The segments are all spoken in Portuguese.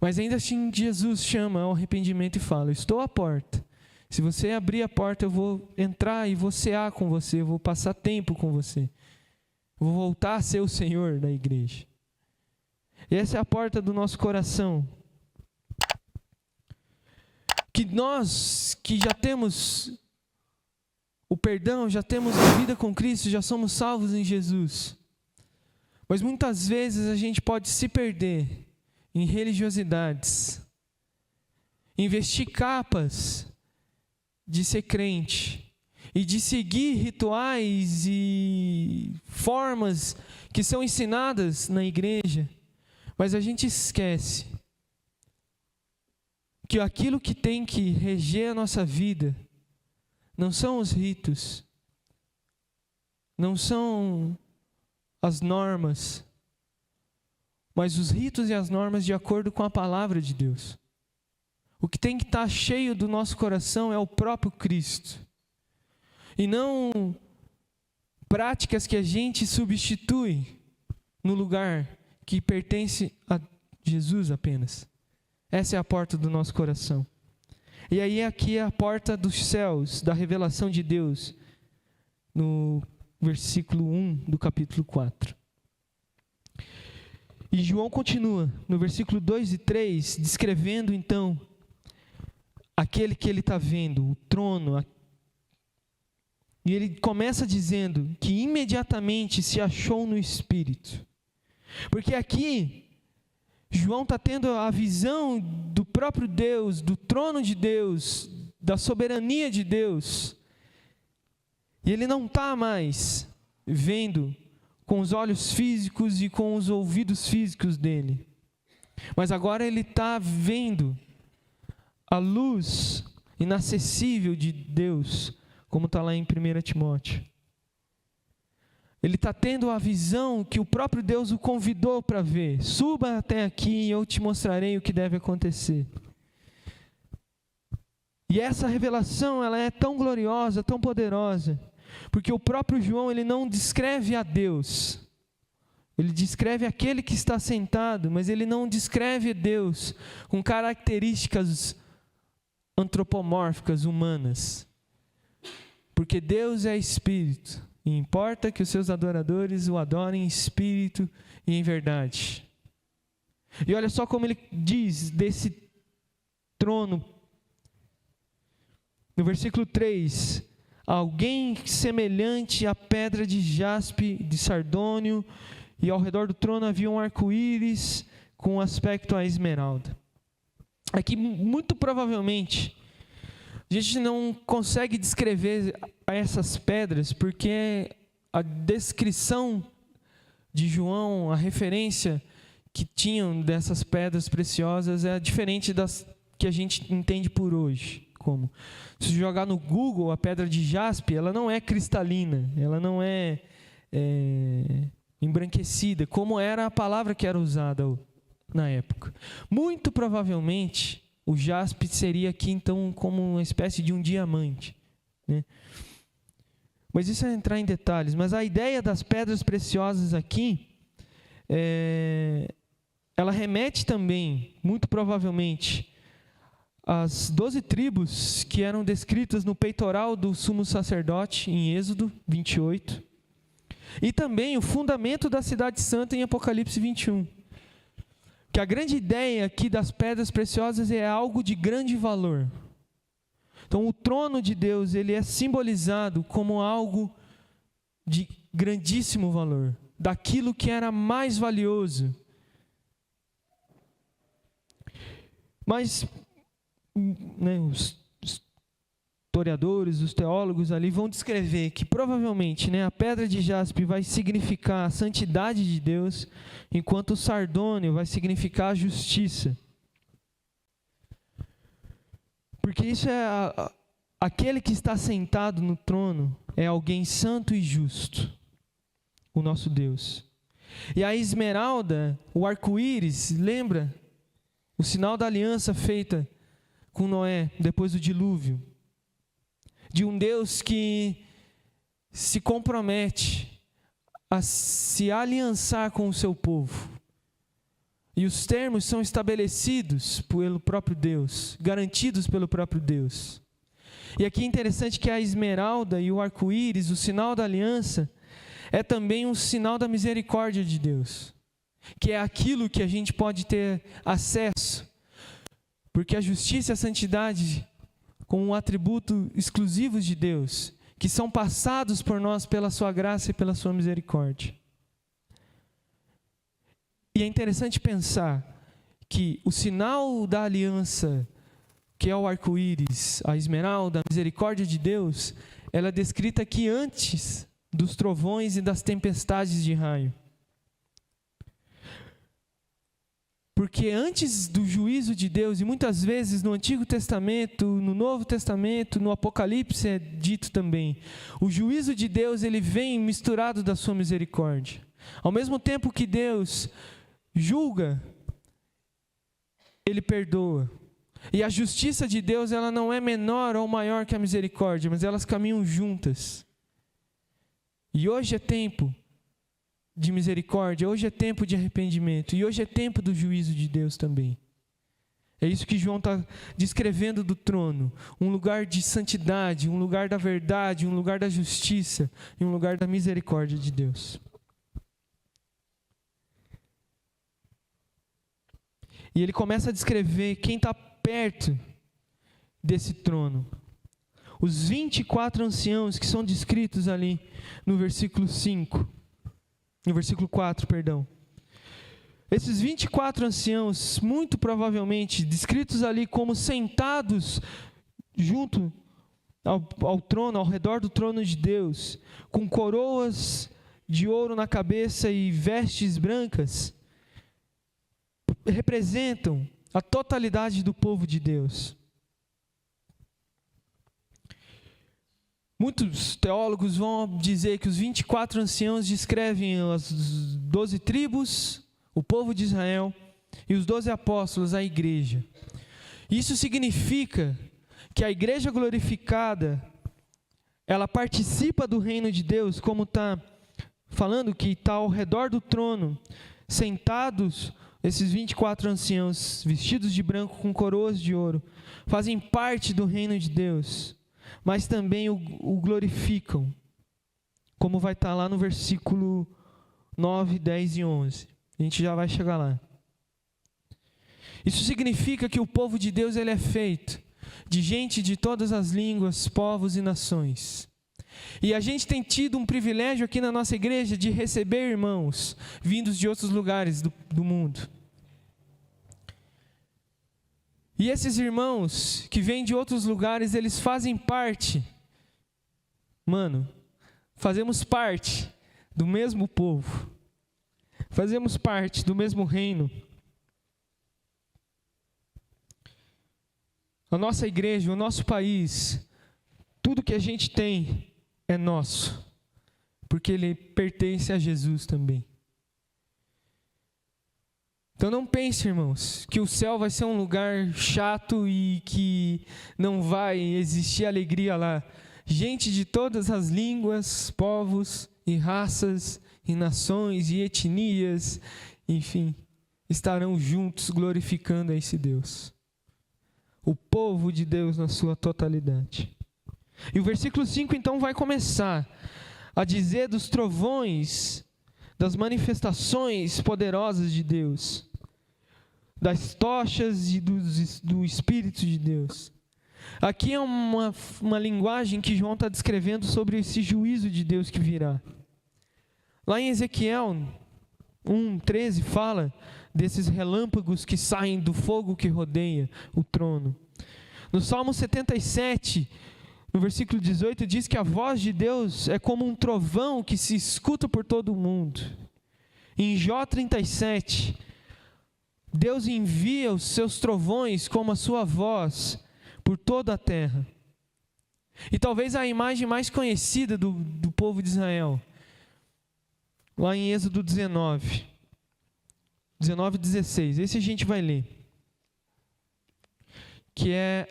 Mas ainda assim Jesus chama ao arrependimento e fala: estou à porta. Se você abrir a porta, eu vou entrar e vou cear com você, eu vou passar tempo com você. Eu vou voltar a ser o Senhor da igreja. E essa é a porta do nosso coração. Que nós que já temos o perdão, já temos a vida com Cristo, já somos salvos em Jesus. Mas muitas vezes a gente pode se perder em religiosidades, em vestir capas de ser crente e de seguir rituais e formas que são ensinadas na igreja, mas a gente esquece que aquilo que tem que reger a nossa vida não são os ritos, não são as normas, mas os ritos e as normas de acordo com a palavra de Deus. O que tem que estar cheio do nosso coração é o próprio Cristo, e não práticas que a gente substitui no lugar que pertence a Jesus apenas. Essa é a porta do nosso coração. E aí aqui é a porta dos céus, da revelação de Deus, no versículo 1 do capítulo 4. E João continua, no versículo 2 e 3, descrevendo então aquele que ele está vendo, o trono. E ele começa dizendo que imediatamente se achou no Espírito. Porque aqui, João está tendo a visão do próprio Deus, do trono de Deus, da soberania de Deus. E ele não está mais vendo com os olhos físicos e com os ouvidos físicos dele. Mas agora ele está vendo a luz inacessível de Deus, como está lá em 1 Timóteo. Ele está tendo a visão que o próprio Deus o convidou para ver. Suba até aqui e eu te mostrarei o que deve acontecer. E essa revelação, ela é tão gloriosa, tão poderosa, porque o próprio João, ele não descreve a Deus. Ele descreve aquele que está sentado, mas ele não descreve Deus com características antropomórficas, humanas. Porque Deus é Espírito, e importa que os seus adoradores o adorem em espírito e em verdade. E olha só como ele diz desse trono. No versículo 3, alguém semelhante à pedra de jaspe, de sardônio, e ao redor do trono havia um arco-íris com aspecto a esmeralda. Aqui, muito provavelmente, a gente não consegue descrever essas pedras, porque a descrição de João, a referência que tinham dessas pedras preciosas é diferente das que a gente entende por hoje. Como? Se jogar no Google a pedra de jaspe, ela não é cristalina, ela não é embranquecida, como era a palavra que era usada na época. Muito provavelmente, o jaspe seria aqui, então, como uma espécie de um diamante, né? Mas isso é entrar em detalhes. Mas a ideia das pedras preciosas aqui, ela remete também, muito provavelmente, às 12 tribos que eram descritas no peitoral do sumo sacerdote, em Êxodo 28. E também o fundamento da cidade santa em Apocalipse 21. Que a grande ideia aqui das pedras preciosas é algo de grande valor. Então o trono de Deus, ele é simbolizado como algo de grandíssimo valor, daquilo que era mais valioso. Mas os historiadores, os teólogos ali vão descrever que provavelmente a pedra de jaspe vai significar a santidade de Deus, enquanto o sardônio vai significar a justiça. Porque isso é aquele que está sentado no trono, é alguém santo e justo, o nosso Deus. E a esmeralda, o arco-íris, lembra? O sinal da aliança feita com Noé depois do dilúvio. De um Deus que se compromete a se aliançar com o seu povo. E os termos são estabelecidos pelo próprio Deus, garantidos pelo próprio Deus. E aqui é interessante que a esmeralda e o arco-íris, o sinal da aliança, é também um sinal da misericórdia de Deus, que é aquilo que a gente pode ter acesso, porque a justiça e a santidade, como um atributo exclusivos de Deus, que são passados por nós pela sua graça e pela sua misericórdia. E é interessante pensar que o sinal da aliança, que é o arco-íris, a esmeralda, a misericórdia de Deus, ela é descrita aqui antes dos trovões e das tempestades de raio. Porque antes do juízo de Deus, e muitas vezes no Antigo Testamento, no Novo Testamento, no Apocalipse é dito também, o juízo de Deus ele vem misturado da sua misericórdia. Ao mesmo tempo que Deus julga, Ele perdoa. E a justiça de Deus ela não é menor ou maior que a misericórdia, mas elas caminham juntas. E hoje é tempo de misericórdia, hoje é tempo de arrependimento, e hoje é tempo do juízo de Deus também. É isso que João está descrevendo do trono, um lugar de santidade, um lugar da verdade, um lugar da justiça, e um lugar da misericórdia de Deus. E ele começa a descrever quem está perto desse trono. Os 24 anciãos que são descritos ali no versículo 5. No versículo 4, perdão. Esses 24 anciãos, muito provavelmente, descritos ali como sentados junto ao trono, ao redor do trono de Deus, com coroas de ouro na cabeça e vestes brancas, representam a totalidade do povo de Deus. Muitos teólogos vão dizer que os 24 anciãos descrevem as 12 tribos, o povo de Israel, e os 12 apóstolos, a igreja. Isso significa que a igreja glorificada, ela participa do reino de Deus, como está falando que está ao redor do trono, sentados. Esses 24 anciãos, vestidos de branco com coroas de ouro, fazem parte do reino de Deus, mas também o glorificam, como vai estar lá no versículo 9, 10 e 11. A gente já vai chegar lá. Isso significa que o povo de Deus ele é feito de gente de todas as línguas, povos e nações. E a gente tem tido um privilégio aqui na nossa igreja de receber irmãos vindos de outros lugares do mundo. E esses irmãos que vêm de outros lugares, eles fazem parte, fazemos parte do mesmo povo, fazemos parte do mesmo reino. A nossa igreja, o nosso país, tudo que a gente tem é nosso, porque ele pertence a Jesus também. Então não pense, irmãos, que o céu vai ser um lugar chato e que não vai existir alegria lá. Gente de todas as línguas, povos e raças e nações e etnias, enfim, estarão juntos glorificando a esse Deus. O povo de Deus na sua totalidade. E o versículo 5 então vai começar a dizer dos trovões, das manifestações poderosas de Deus, das tochas e do Espírito de Deus. Aqui é uma linguagem que João está descrevendo sobre esse juízo de Deus que virá. Lá em Ezequiel 1:13 fala desses relâmpagos que saem do fogo que rodeia o trono. No Salmo 77, no versículo 18, diz que a voz de Deus é como um trovão que se escuta por todo o mundo. Em Jó 37, Deus envia os seus trovões como a sua voz por toda a terra. E talvez a imagem mais conhecida do povo de Israel, lá em Êxodo 19:16, esse a gente vai ler, que é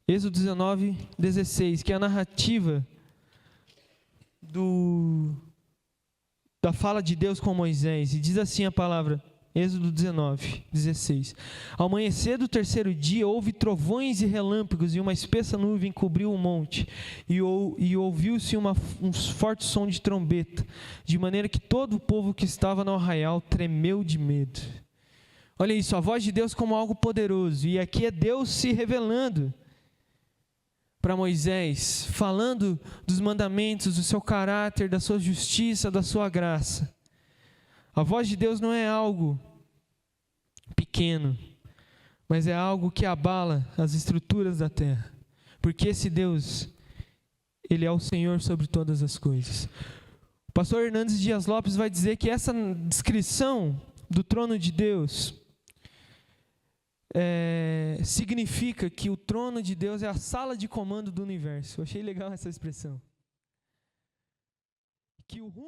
Êxodo 19:16, que é a narrativa da fala de Deus com Moisés. E diz assim a palavra, Êxodo 19, 16. Ao amanhecer do terceiro dia, houve trovões e relâmpagos, e uma espessa nuvem cobriu o monte, e ouviu-se um forte som de trombeta, de maneira que todo o povo que estava no arraial tremeu de medo. Olha isso, a voz de Deus como algo poderoso, e aqui é Deus se revelando para Moisés, falando dos mandamentos, do seu caráter, da sua justiça, da sua graça. A voz de Deus não é algo pequeno, mas é algo que abala as estruturas da terra. Porque esse Deus, Ele é o Senhor sobre todas as coisas. O pastor Hernandes Dias Lopes vai dizer que essa descrição do trono de Deus significa que o trono de Deus é a sala de comando do universo. Eu achei legal essa expressão. Que o rumo